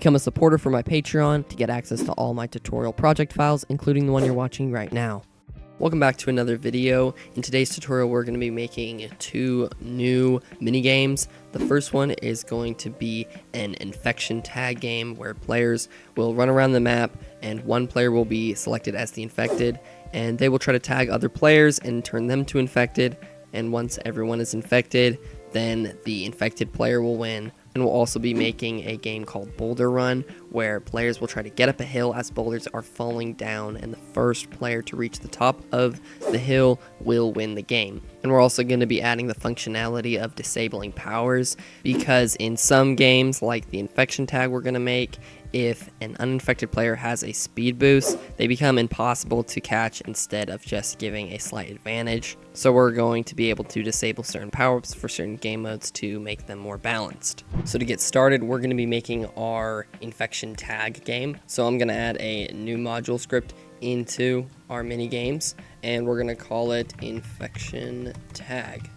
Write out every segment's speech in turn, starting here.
Become a supporter for my Patreon to get access to all my tutorial project files, including the one you're watching right now. Welcome back to another video. In today's tutorial, we're going to be making two new mini games. The first one is going to be an infection tag game where players will run around the map and one player will be selected as the infected, and they will try to tag other players and turn them to infected. And once everyone is infected, then the infected player will win. And we'll also be making a game called Boulder Run, where players will try to get up a hill as boulders are falling down, and the first player to reach the top of the hill will win the game. And we're also going to be adding the functionality of disabling powers, because in some games, like the infection tag we're going to make, if an uninfected player has a speed boost, they become impossible to catch instead of just giving a slight advantage. So we're going to be able to disable certain power-ups for certain game modes to make them more balanced. So to get started, we're going to be making our infection tag game. So I'm going to add a new module script into our mini games, and we're going to call it infection tag.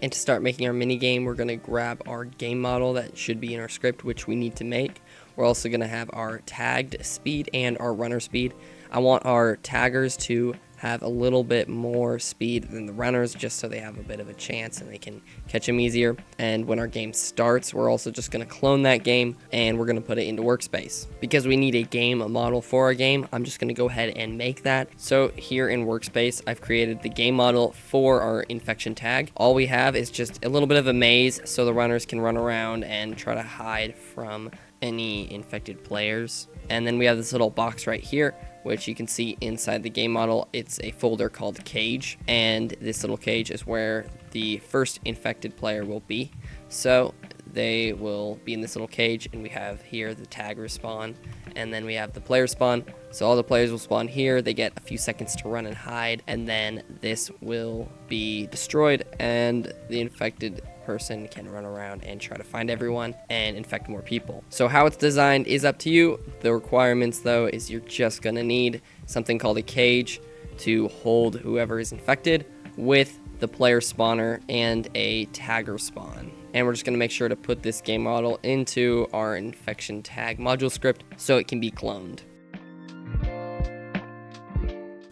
And to start making our mini game, we're going to grab our game model that should be in our script, which we need to make. We're also going to have our tagged speed and our runner speed. I want our taggers to have a little bit more speed than the runners, just so they have a bit of a chance and they can catch them easier. And when our game starts, we're also just going to clone that game and we're going to put it into workspace. Because we need a game model for our game, I'm just going to go ahead and make that. So here in workspace, I've created the game model for our infection tag. All we have is just a little bit of a maze so the runners can run around and try to hide from any infected players. And then we have this little box right here, which you can see inside the game model. It's a folder called cage, and this little cage is where the first infected player will be. So they will be in this little cage, and we have here the tagger spawn, and then we have the player spawn. So all the players will spawn here, they get a few seconds to run and hide, and then this will be destroyed and the infected person can run around and try to find everyone and infect more people. So how it's designed is up to you. The requirements though is you're just gonna need something called a cage to hold whoever is infected, with the player spawner and a tagger spawn. And we're just going to make sure to put this game model into our infection tag module script so it can be cloned.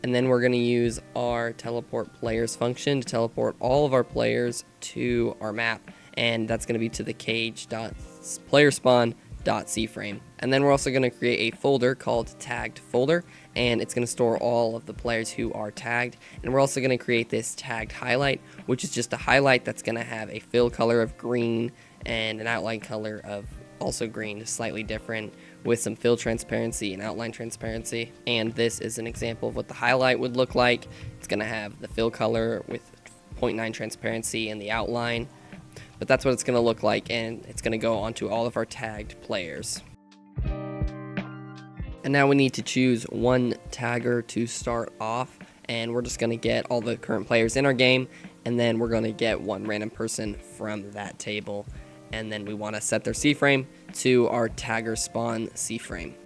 And then we're going to use our teleport players function to teleport all of our players to our map, and that's going to be to the cage.playerspawn.cframe. And then we're also going to create a folder called tagged folder, and it's going to store all of the players who are tagged. And we're also going to create this tagged highlight, which is just a highlight that's going to have a fill color of green and an outline color of also green, slightly different, with some fill transparency and outline transparency. And this is an example of what the highlight would look like. It's going to have the fill color with 0.9 transparency and the outline, but that's what it's going to look like, and it's going to go onto all of our tagged players. And now we need to choose one tagger to start off, and we're just going to get all the current players in our game, and then we're going to get one random person from that table. And then we want to set their C-frame to our tagger spawn C-frame.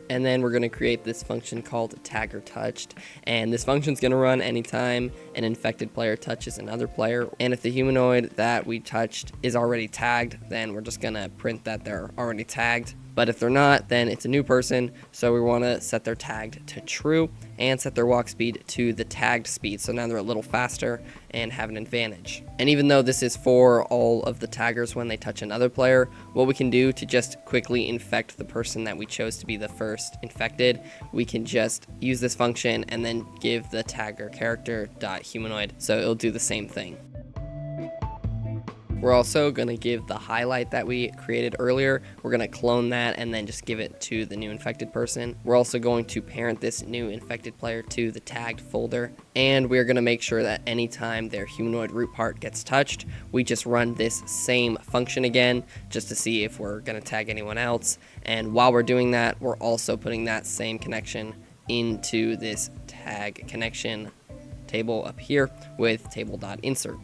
And then we're going to create this function called tagger touched, and this function is going to run anytime an infected player touches another player. And if the humanoid that we touched is already tagged, then we're just going to print that they're already tagged. But if they're not, then it's a new person, so we want to set their tagged to true and set their walk speed to the tagged speed, so now they're a little faster and have an advantage. And even though this is for all of the taggers when they touch another player, what we can do to just quickly infect the person that we chose to be the first infected, we can just use this function and then give the tagger character.humanoid, so it'll do the same thing. We're also going to give the highlight that we created earlier, we're going to clone that and then just give it to the new infected person. We're also going to parent this new infected player to the tagged folder, and we're going to make sure that anytime their humanoid root part gets touched, we just run this same function again just to see if we're going to tag anyone else. And while we're doing that, we're also putting that same connection into this tag connection table up here with table.insert.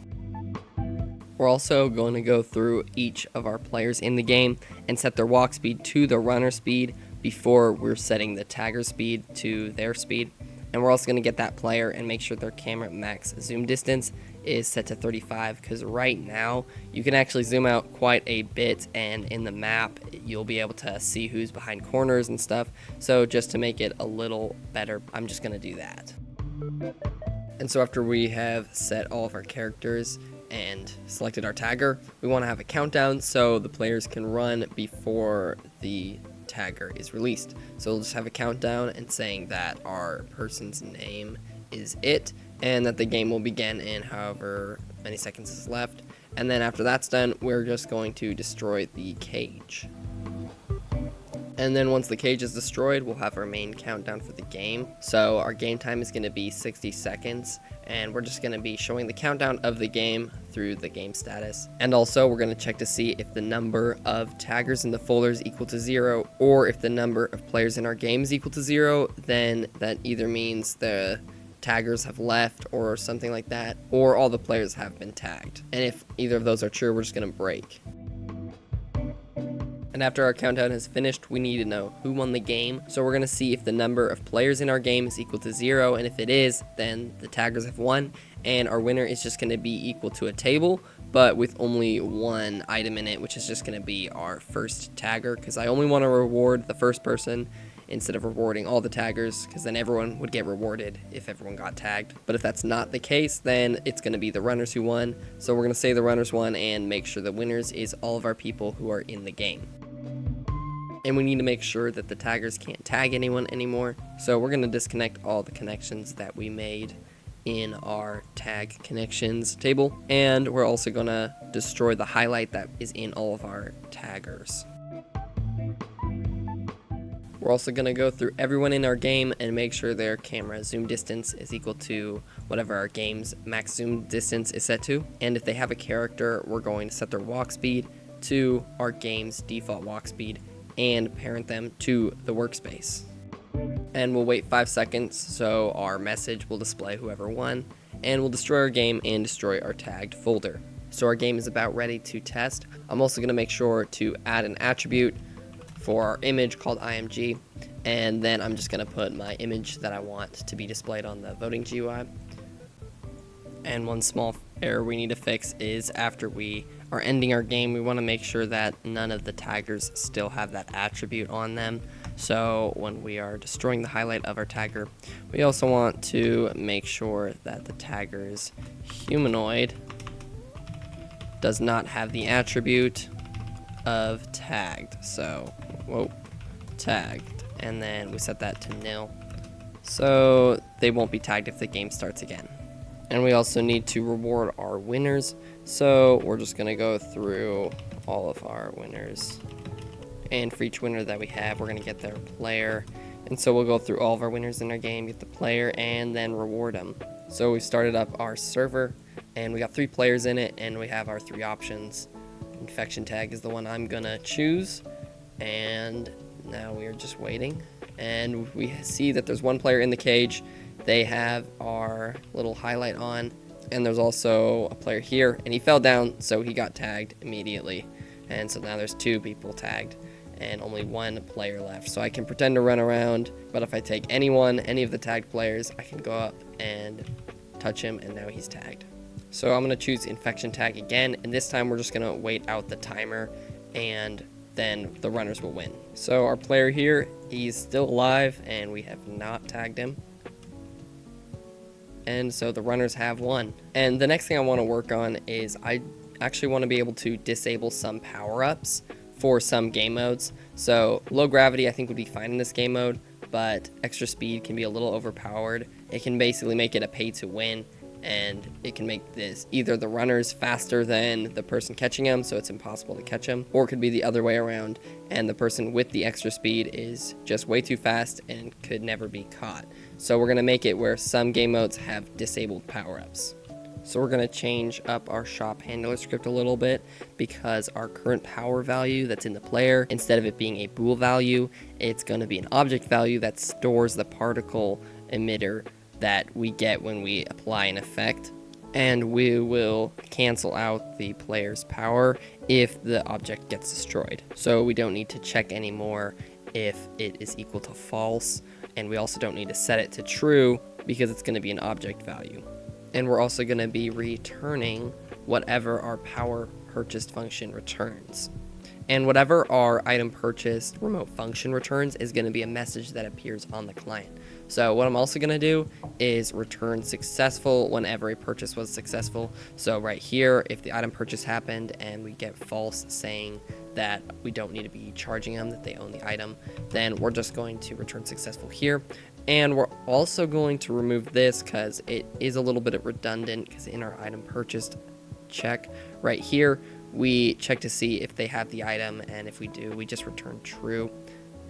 We're also going to go through each of our players in the game and set their walk speed to the runner speed before we're setting the tagger speed to their speed. And we're also going to get that player and make sure their camera max zoom distance is set to 35, because right now you can actually zoom out quite a bit, and in the map you'll be able to see who's behind corners and stuff. So just to make it a little better, I'm just going to do that. And so after we have set all of our characters and selected our tagger, we want to have a countdown so the players can run before the tagger is released. So we'll just have a countdown and saying that our person's name is it, and that the game will begin in however many seconds is left. And then after that's done, we're just going to destroy the cage. And then once the cage is destroyed, we'll have our main countdown for the game. So our game time is going to be 60 seconds, and we're just going to be showing the countdown of the game through the game status. And also we're going to check to see if the number of taggers in the folder is equal to 0, or if the number of players in our game is equal to 0, then that either means the taggers have left or something like that, or all the players have been tagged. And if either of those are true, we're just going to break. And after our countdown has finished, we need to know who won the game. So we're going to see if the number of players in our game is equal to 0, and if it is, then the taggers have won, and our winner is just going to be equal to a table, but with only one item in it, which is just going to be our first tagger, because I only want to reward the first person instead of rewarding all the taggers, because then everyone would get rewarded if everyone got tagged. But if that's not the case, then it's going to be the runners who won. So we're going to say the runners won and make sure the winners is all of our people who are in the game. And we need to make sure that the taggers can't tag anyone anymore. So we're going to disconnect all the connections that we made in our tag connections table. And we're also going to destroy the highlight that is in all of our taggers. We're also going to go through everyone in our game and make sure their camera zoom distance is equal to whatever our game's max zoom distance is set to. And if they have a character, we're going to set their walk speed to our game's default walk speed and parent them to the workspace. And we'll wait 5 seconds so our message will display whoever won, and we'll destroy our game and destroy our tagged folder. So our game is about ready to test. I'm also going to make sure to add an attribute for our image called IMG, and then I'm just going to put my image that I want to be displayed on the voting GUI. And one small error we need to fix is after we are ending our game, we want to make sure that none of the taggers still have that attribute on them. So when we are destroying the highlight of our tagger, we also want to make sure that the tagger's humanoid does not have the attribute of tagged. So, tagged. And then we set that to nil. So they won't be tagged if the game starts again. And we also need to reward our winners. So we're just going to go through all of our winners. And for each winner that we have, we're going to get their player. And so we'll go through all of our winners in our game, get the player, and then reward them. So we started up our server, and we got 3 players in it, and we have our 3 options. Infection tag is the one I'm going to choose. And now we are just waiting. And we see that there's 1 player in the cage. They have our little highlight on, and there's also a player here, and he fell down, so he got tagged immediately. And so now there's 2 people tagged and only 1 player left. So I can pretend to run around, but if I take any of the tagged players, I can go up and touch him, and now he's tagged. So I'm going to choose infection tag again, and this time we're just going to wait out the timer, and then the runners will win. So our player here, he's still alive, and we have not tagged him. And so the runners have won. And the next thing I want to work on is I actually want to be able to disable some power-ups for some game modes. So low gravity I think would be fine in this game mode, but extra speed can be a little overpowered. It can basically make it a pay to win, and it can make this either the runners faster than the person catching them, so it's impossible to catch them, or it could be the other way around, and the person with the extra speed is just way too fast and could never be caught. So we're going to make it where some game modes have disabled power-ups. So we're going to change up our shop handler script a little bit, because our current power value that's in the player, instead of it being a bool value, it's going to be an object value that stores the particle emitter that we get when we apply an effect, and we will cancel out the player's power if the object gets destroyed. So we don't need to check anymore if it is equal to false, and we also don't need to set it to true because it's going to be an object value. And we're also going to be returning whatever our power purchased function returns. And whatever our item purchased remote function returns is going to be a message that appears on the client. So what I'm also going to do is return successful whenever a purchase was successful. So right here, if the item purchase happened and we get false saying that we don't need to be charging them, that they own the item, then we're just going to return successful here. And we're also going to remove this because it is a little bit redundant, because in our item purchased check right here, we check to see if they have the item, and if we do, we just return true.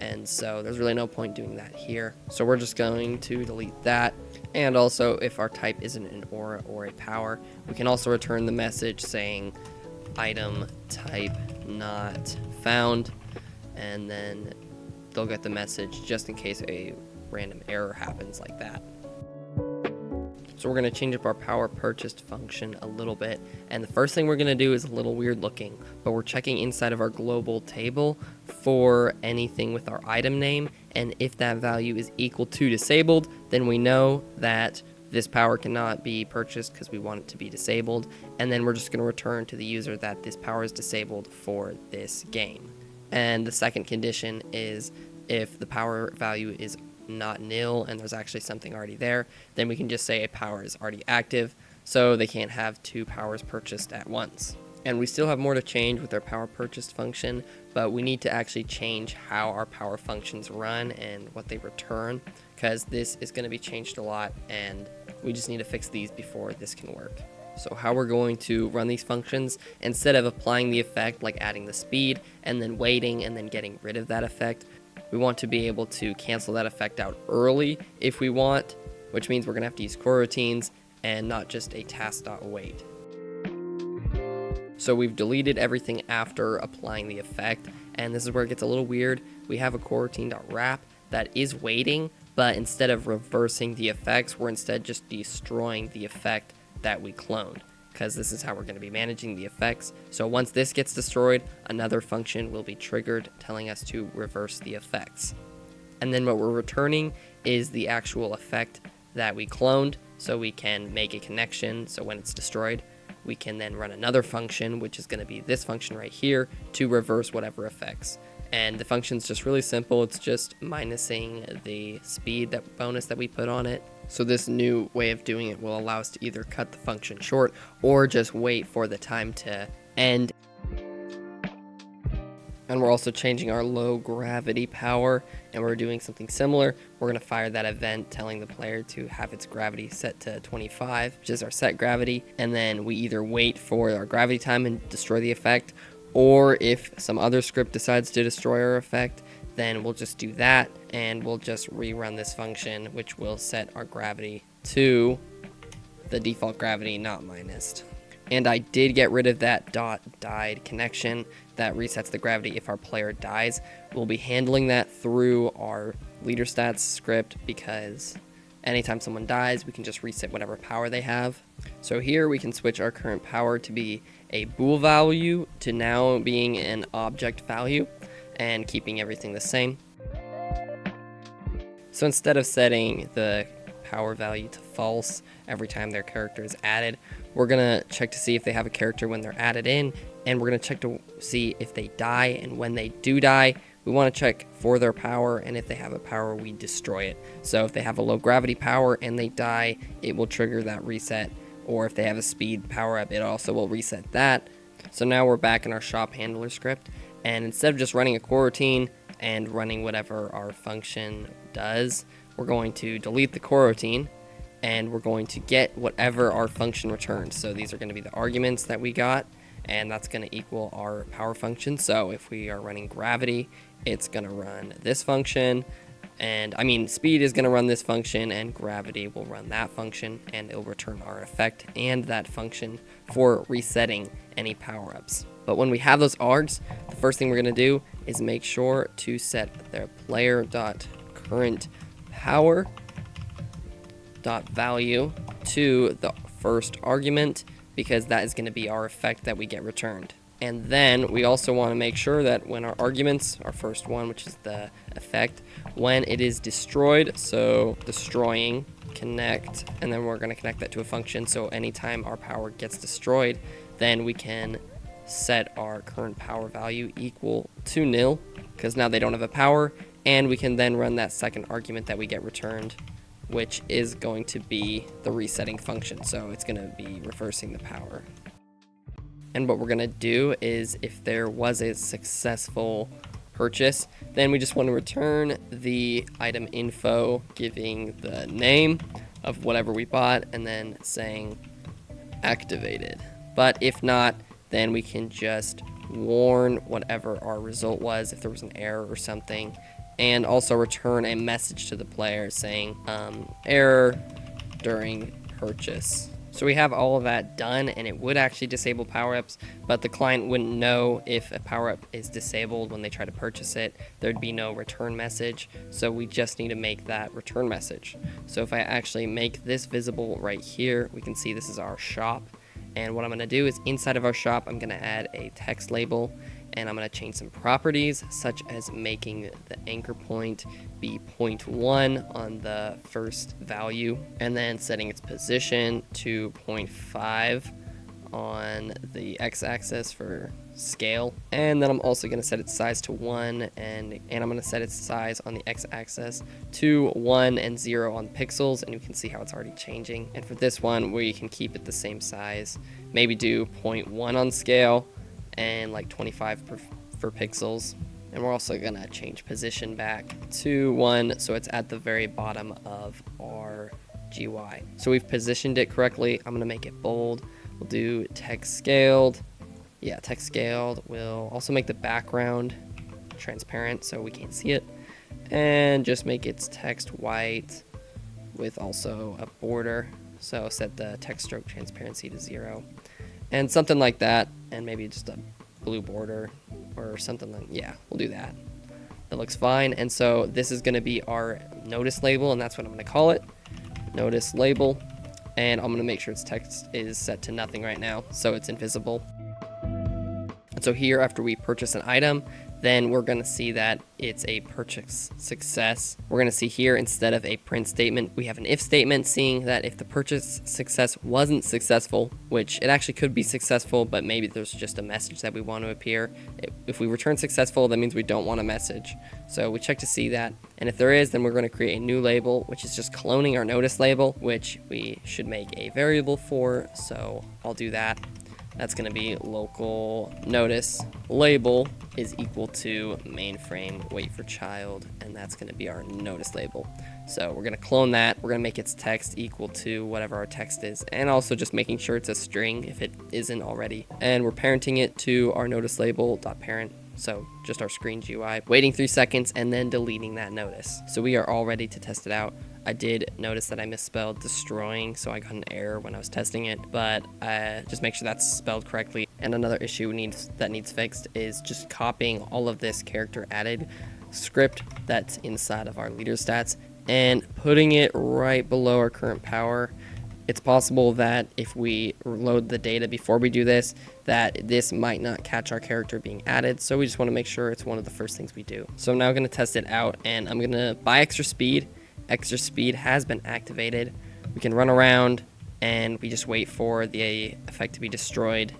And so there's really no point doing that here. So we're just going to delete that. And also, if our type isn't an aura or a power, we can also return the message saying item type not found, and then they'll get the message just in case a random error happens like that. So we're going to change up our power purchased function a little bit, and the first thing we're going to do is a little weird looking, but we're checking inside of our global table for anything with our item name, and if that value is equal to disabled, then we know that this power cannot be purchased because we want it to be disabled, and then we're just going to return to the user that this power is disabled for this game. And the second condition is if the power value is not nil and there's actually something already there, then we can just say a power is already active, so they can't have two powers purchased at once. And we still have more to change with our power purchased function, but we need to actually change how our power functions run and what they return, because this is going to be changed a lot and we just need to fix these before this can work. So how we're going to run these functions, instead of applying the effect like adding the speed and then waiting and then getting rid of that effect, we want to be able to cancel that effect out early if we want, which means we're going to have to use coroutines and not just a task.wait. So we've deleted everything after applying the effect, and this is where it gets a little weird. We have a coroutine.wrap that is waiting, but instead of reversing the effects, we're instead just destroying the effect that we cloned, because this is how we're going to be managing the effects. So once this gets destroyed, another function will be triggered telling us to reverse the effects. And then what we're returning is the actual effect that we cloned, so we can make a connection. So when it's destroyed, we can then run another function, which is going to be this function right here, to reverse whatever effects. And the function's just really simple. It's just minusing the speed that bonus that we put on it. So this new way of doing it will allow us to either cut the function short or just wait for the time to end. And we're also changing our low gravity power, and we're doing something similar. We're going to fire that event telling the player to have its gravity set to 25, which is our set gravity. And then we either wait for our gravity time and destroy the effect, or if some other script decides to destroy our effect, then we'll just do that, and we'll just rerun this function, which will set our gravity to the default gravity, not minused. And I did get rid of that .died connection that resets the gravity if our player dies. We'll be handling that through our leader stats script, because anytime someone dies, we can just reset whatever power they have. So here we can switch our current power to be a bool value to now being an object value, and keeping everything the same. So instead of setting the power value to false every time their character is added, we're going to check to see if they have a character when they're added in, and we're going to check to see if they die, and when they do die, we want to check for their power, and if they have a power, we destroy it. So if they have a low gravity power and they die, it will trigger that reset, or if they have a speed power up, it also will reset that. So now we're back in our shop handler script, and instead of just running a coroutine and running whatever our function does, we're going to delete the coroutine, and we're going to get whatever our function returns. So these are going to be the arguments that we got, and that's going to equal our power function. So if we are running gravity, it's going to run this function, and speed is going to run this function, and gravity will run that function, and it'll return our effect and that function for resetting any power-ups. But when we have those args, the first thing we're going to do is make sure to set their player.current power.value to the first argument, because that is going to be our effect that we get returned. And then we also want to make sure that when our arguments, our first one, which is the effect, when it is destroyed, so destroying, connect, and then we're going to connect that to a function. So anytime our power gets destroyed, then we can set our current power value equal to nil, because now they don't have a power, and we can then run that second argument that we get returned, which is going to be the resetting function. So it's going to be reversing the power. And what we're going to do is, if there was a successful purchase, then we just want to return the item info, giving the name of whatever we bought, and then saying activated. But if not, then we can just warn whatever our result was, if there was an error or something, and also return a message to the player saying error during purchase. So we have all of that done, and it would actually disable power-ups, but the client wouldn't know if a power-up is disabled when they try to purchase it. There'd be no return message, so we just need to make that return message. So if I actually make this visible right here, we can see this is our shop, and what I'm going to do is inside of our shop, I'm going to add a text label, and I'm going to change some properties, such as making the anchor point be 0.1 on the first value, and then setting its position to 0.5 on the x-axis for scale. And then I'm also going to set its size to 1, and I'm going to set its size on the x-axis to 1 and 0 on pixels, and you can see how it's already changing. And for this one, we can keep it the same size, maybe do 0.1 on scale, and like 25 for pixels. And we're also gonna change position back to 1, so it's at the very bottom of our GUI. So we've positioned it correctly. I'm gonna make it bold. We'll do text scaled. Yeah, text scaled. We'll also make the background transparent so we can't see it, and just make its text white with also a border. So set the text stroke transparency to 0. And something like that, and maybe just a blue border or something like, yeah, we'll do that. That looks fine. And so this is going to be our notice label, and that's what I'm going to call it, notice label. And I'm going to make sure its text is set to nothing right now, so it's invisible. And so here, after we purchase an item, then we're going to see that it's a purchase success. We're going to see here, instead of a print statement, we have an if statement, seeing that if the purchase success wasn't successful, which it actually could be successful, but maybe there's just a message that we want to appear. If we return successful, that means we don't want a message. So we check to see that. And if there is, then we're going to create a new label, which is just cloning our notice label, which we should make a variable for. So I'll do that. That's going to be local notice label is equal to mainframe wait for child, and that's going to be our notice label. So we're going to clone that. We're going to make its text equal to whatever our text is, and also just making sure it's a string if it isn't already. And we're parenting it to our notice label.parent. So just our screen GUI, waiting 3 seconds and then deleting that notice. So we are all ready to test it out. I did notice that I misspelled destroying, so I got an error when I was testing it, but just make sure that's spelled correctly. And another issue that needs fixed is just copying all of this character added script that's inside of our leader stats and putting it right below our current power. It's possible that if we load the data before we do this, that this might not catch our character being added. So we just want to make sure it's one of the first things we do. So I'm now going to test it out, and I'm going to buy extra speed. Extra speed has been activated. We can run around, and we just wait for the effect to be destroyed.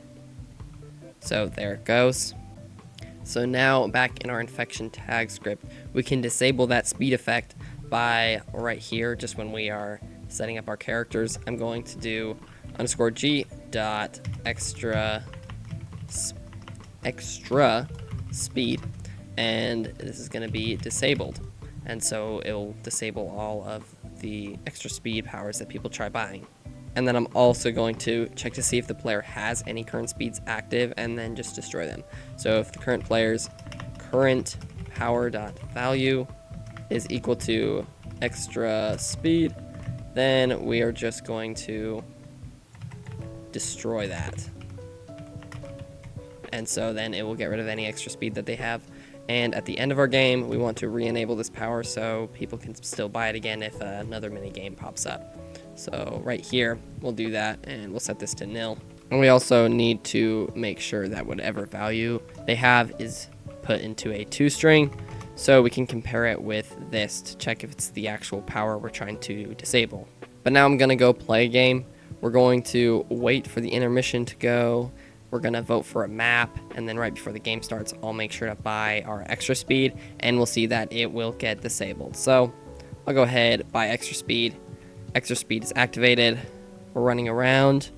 So there it goes. So now back in our infection tag script, we can disable that speed effect by right here, just when we are setting up our characters. I'm going to do _g dot extra speed, and this is going to be disabled, and so it'll disable all of the extra speed powers that people try buying. And then I'm also going to check to see if the player has any current speeds active, and then just destroy them. So if the current player's current power dot value is equal to extra speed, then we are just going to destroy that. And so then it will get rid of any extra speed that they have. And at the end of our game, we want to re-enable this power so people can still buy it again if another mini game pops up. So right here, we'll do that, and we'll set this to nil. And we also need to make sure that whatever value they have is put into a toString, so we can compare it with this to check if it's the actual power we're trying to disable. But now I'm going to go play a game. We're going to wait for the intermission to go. We're going to vote for a map, and then right before the game starts, I'll make sure to buy our extra speed, and we'll see that it will get disabled. So I'll go ahead, buy extra speed. Extra speed is activated. We're running around,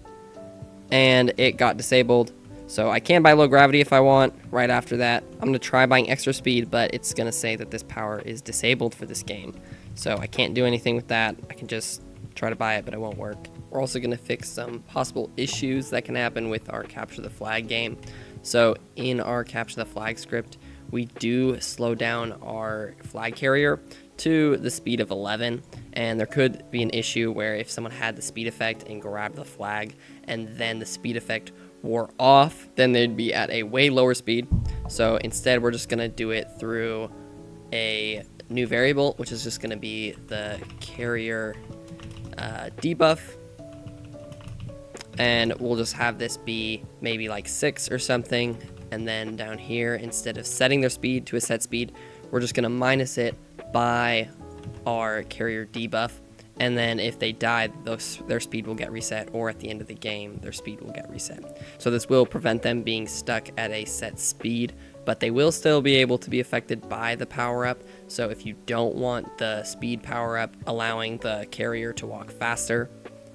and it got disabled. So I can buy low gravity if I want right after that. I'm going to try buying extra speed, but it's going to say that this power is disabled for this game. So I can't do anything with that. I can just try to buy it, but it won't work. We're also going to fix some possible issues that can happen with our capture the flag game. So in our capture the flag script, we do slow down our flag carrier to the speed of 11, and there could be an issue where if someone had the speed effect and grabbed the flag and then the speed effect wore off, then they'd be at a way lower speed. So instead, we're just going to do it through a new variable, which is just going to be the carrier debuff, and we'll just have this be maybe like 6 or something. And then down here, instead of setting their speed to a set speed, we're just going to minus it by our carrier debuff. And then if they die, their speed will get reset, or at the end of the game, their speed will get reset. So this will prevent them being stuck at a set speed, but they will still be able to be affected by the power-up. So if you don't want the speed power-up allowing the carrier to walk faster,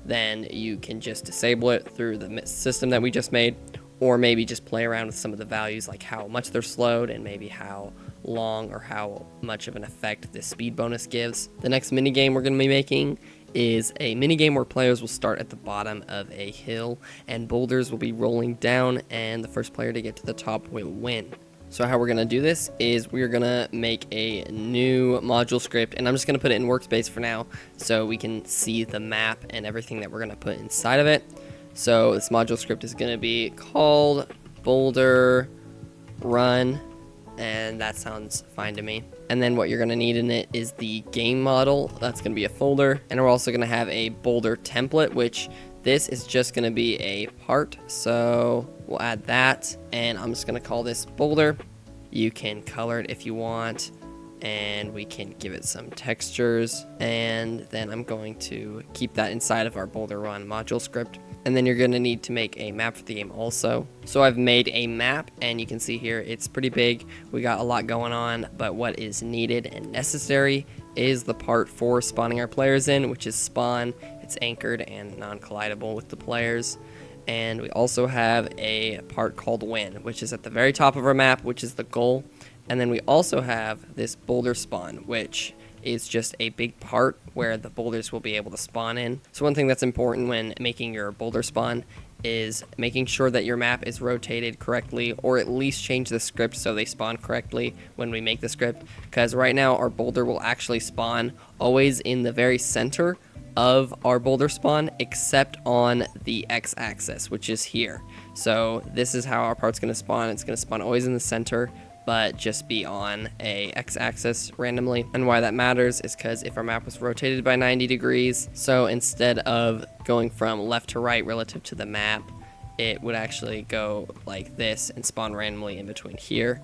then you can just disable it through the system that we just made, or maybe just play around with some of the values, like how much they're slowed and maybe how long or how much of an effect this speed bonus gives. The next minigame we're going to be making is a minigame where players will start at the bottom of a hill and boulders will be rolling down, and the first player to get to the top will win. So how we're going to do this is we're going to make a new module script, and I'm just going to put it in workspace for now so we can see the map and everything that we're going to put inside of it. So this module script is going to be called Boulder Run, and that sounds fine to me. And then what you're going to need in it is the game model. That's going to be a folder, and we're also going to have a Boulder template, which this is just going to be a part. So we'll add that, and I'm just going to call this Boulder. You can color it if you want, and we can give it some textures, and then I'm going to keep that inside of our Boulder Run module script. And then you're going to need to make a map for the game also. So I've made a map, and you can see here it's pretty big. We got a lot going on, but what is needed and necessary is the part for spawning our players in, which is spawn. It's anchored and non-collidable with the players. And we also have a part called win, which is at the very top of our map, which is the goal. And then we also have this boulder spawn, which is just a big part where the boulders will be able to spawn in. So one thing that's important when making your boulder spawn is making sure that your map is rotated correctly, or at least change the script so they spawn correctly when we make the script, because right now our boulder will actually spawn always in the very center of our boulder spawn, except on the x-axis, which is here. So this is how our part's going to spawn. It's going to spawn always in the center, but just be on a x-axis randomly. And why that matters is because if our map was rotated by 90 degrees, so instead of going from left to right relative to the map, it would actually go like this and spawn randomly in between here,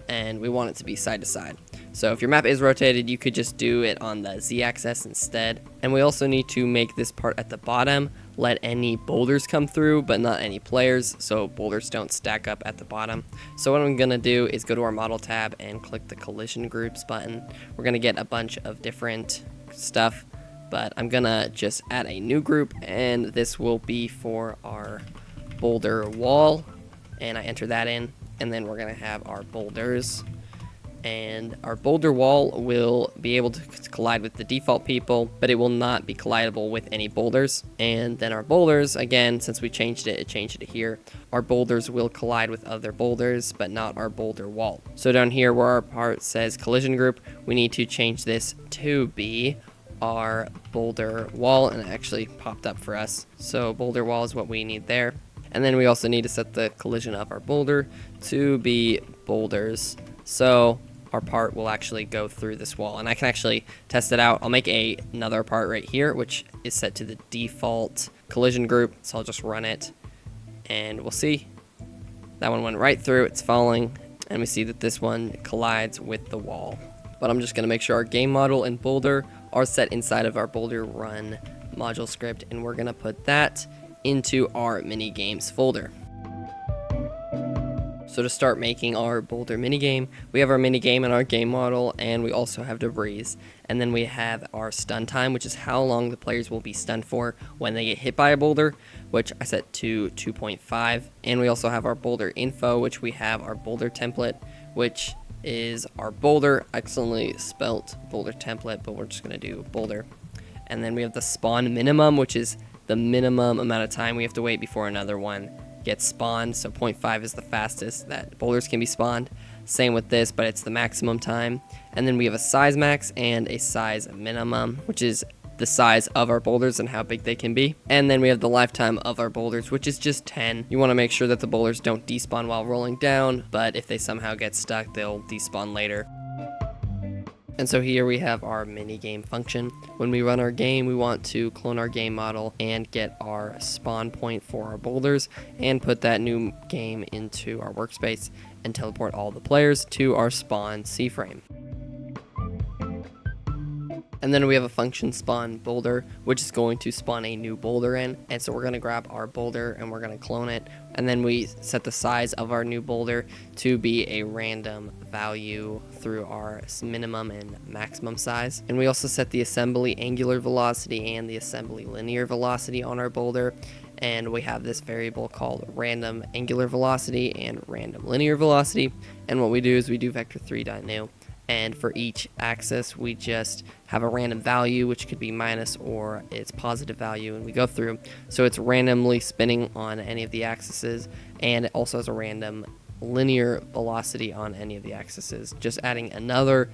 and we want it to be side to side. So if your map is rotated, you could just do it on the z-axis instead. And we also need to make this part at the bottom let any boulders come through, but not any players, so boulders don't stack up at the bottom. So what I'm going to do is go to our model tab and click the collision groups button. We're going to get a bunch of different stuff, but I'm going to just add a new group, and this will be for our boulder wall, and I enter that in, and then we're going to have our boulders. And our boulder wall will be able to collide with the default people, but it will not be collidable with any boulders. And then our boulders, again, since we changed it to here, our boulders will collide with other boulders, but not our boulder wall. So down here where our part says collision group, we need to change this to be our boulder wall, and it actually popped up for us. So boulder wall is what we need there. And then we also need to set the collision of our boulder to be boulders. So our part will actually go through this wall, and I can actually test it out. I'll make another part right here, which is set to the default collision group. So I'll just run it, and we'll see that one went right through. It's falling, and we see that this one collides with the wall. But I'm just going to make sure our game model and Boulder are set inside of our Boulder Run module script, and we're going to put that into our mini games folder. So to start making our Boulder minigame, we have our minigame and our game model, and we also have debris. And then we have our stun time, which is how long the players will be stunned for when they get hit by a boulder, which I set to 2.5. And we also have our Boulder info, which we have our Boulder template, which is our Boulder. I accidentally spelt Boulder template, but we're just going to do Boulder. And then we have the spawn minimum, which is the minimum amount of time we have to wait before another one gets spawned. So 0.5 is the fastest that boulders can be spawned. Same with this, but it's the maximum time. And then we have a size max and a size minimum, which is the size of our boulders and how big they can be. And then we have the lifetime of our boulders, which is just 10. You want to make sure that the boulders don't despawn while rolling down, but if they somehow get stuck, they'll despawn later. And so here we have our minigame function. When we run our game, we want to clone our game model and get our spawn point for our boulders and put that new game into our workspace and teleport all the players to our spawn C-frame. And then we have a function spawn boulder, which is going to spawn a new boulder in. And so we're going to grab our boulder and we're going to clone it. And then we set the size of our new boulder to be a random value through our minimum and maximum size. And we also set the assembly angular velocity and the assembly linear velocity on our boulder. And we have this variable called random angular velocity and random linear velocity. And what we do is we do vector3.new. And for each axis, we just have a random value, which could be minus or its positive value, and we go through. So it's randomly spinning on any of the axes, and it also has a random linear velocity on any of the axes, just adding another.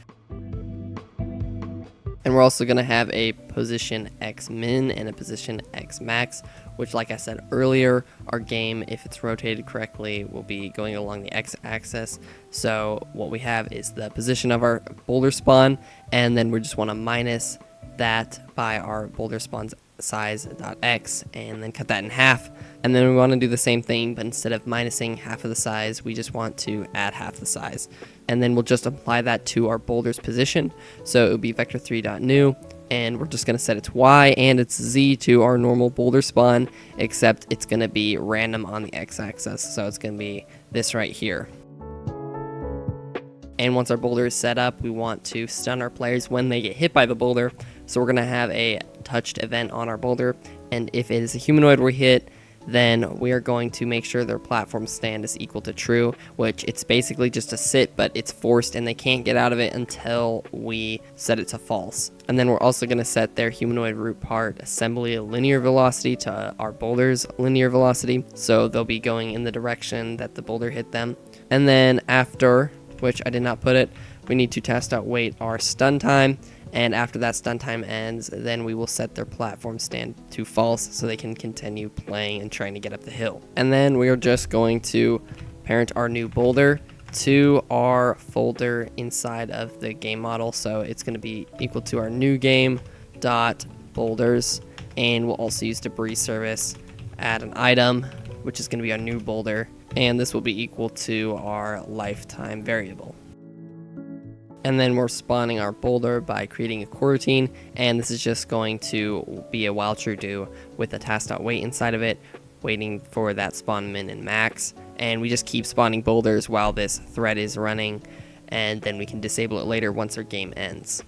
And we're also going to have a position x min and a position x max, which, like I said earlier, our game, if it's rotated correctly, will be going along the x-axis. So what we have is the position of our boulder spawn, and then we just want to minus that by our boulder spawn's size.x, and then cut that in half. And then we want to do the same thing, but instead of minusing half of the size, we just want to add half the size. And then we'll just apply that to our boulder's position. So it would be vector3.new, and we're just going to set its y and its z to our normal boulder spawn, except it's going to be random on the x-axis. So it's going to be this right here. And once our boulder is set up, we want to stun our players when they get hit by the boulder. So we're going to have a touched event on our boulder, and if it is a humanoid we hit, then we are going to make sure their platform stand is equal to true, which it's basically just a sit, but it's forced and they can't get out of it until we set it to false. And then we're also going to set their humanoid root part assembly linear velocity to our boulder's linear velocity, so they'll be going in the direction that the boulder hit them. And then after, which I did not put it, we need to test.wait our stun time. And after that stun time ends, then we will set their platform stand to false so they can continue playing and trying to get up the hill. And then we are just going to parent our new boulder to our folder inside of the game model. So it's going to be equal to our new game dot boulders, and we'll also use debris service, add an item, which is going to be our new boulder, and this will be equal to our lifetime variable. And then we're spawning our boulder by creating a coroutine, and this is just going to be a while true do with a task.wait inside of it, waiting for that spawn min and max. And we just keep spawning boulders while this thread is running, and then we can disable it later once our game ends.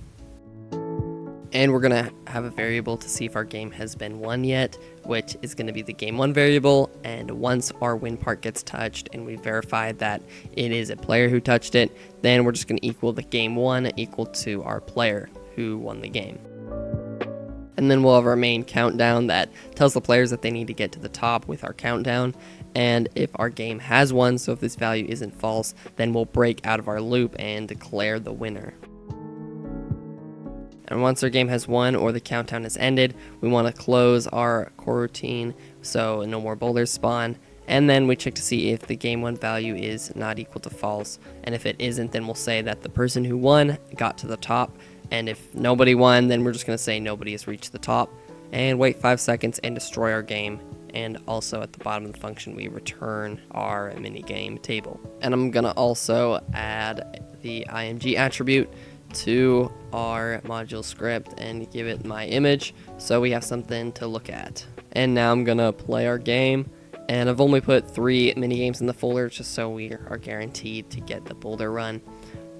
And we're going to have a variable to see if our game has been won yet, which is going to be the game one variable. And once our win part gets touched and we verified that it is a player who touched it, then we're just going to equal the game one equal to our player who won the game. And then we'll have our main countdown that tells the players that they need to get to the top with our countdown. And if our game has won, so if this value isn't false, then we'll break out of our loop and declare the winner. And once our game has won or the countdown has ended, we want to close our coroutine so no more boulders spawn. And then we check to see if the game one value is not equal to false. And if it isn't, then we'll say that the person who won got to the top. And if nobody won, then we're just going to say nobody has reached the top. And wait 5 seconds and destroy our game. and also at the bottom of the function we return our minigame table. And I'm gonna also add the img attribute to our module script and give it my image so we have something to look at. And now I'm gonna play our game, and I've only put 3 minigames in the folder just so we are guaranteed to get the Boulder Run.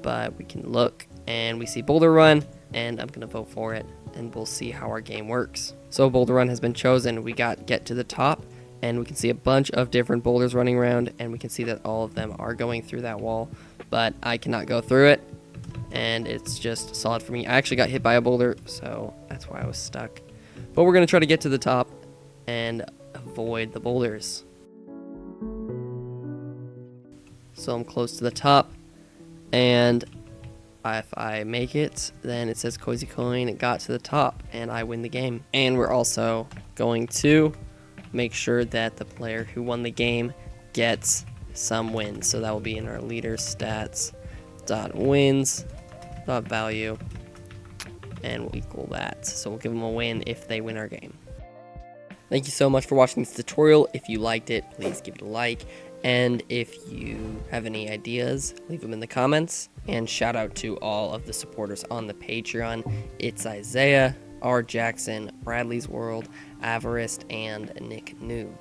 But we can look and we see Boulder Run, and I'm gonna vote for it, and we'll see how our game works. So Boulder Run has been chosen. We got get to the top, and we can see a bunch of different boulders running around, and we can see that all of them are going through that wall, but I cannot go through it, and it's just solid for me. I actually got hit by a boulder, so that's why I was stuck. But we're gonna try to get to the top and avoid the boulders. So I'm close to the top, and if I make it, then it says Cozy Coin, it got to the top, and I win the game. And we're also going to make sure that the player who won the game gets some wins. So that will be in our leader stats dot wins dot value, and we'll equal that. So we'll give them a win if they win our game. Thank you so much for watching this tutorial. If you liked it, please give it a like. And if you have any ideas, leave them in the comments. And shout out to all of the supporters on the Patreon. It's Isaiah, R. Jackson, Bradley's World, Avarist, and Nick Noob.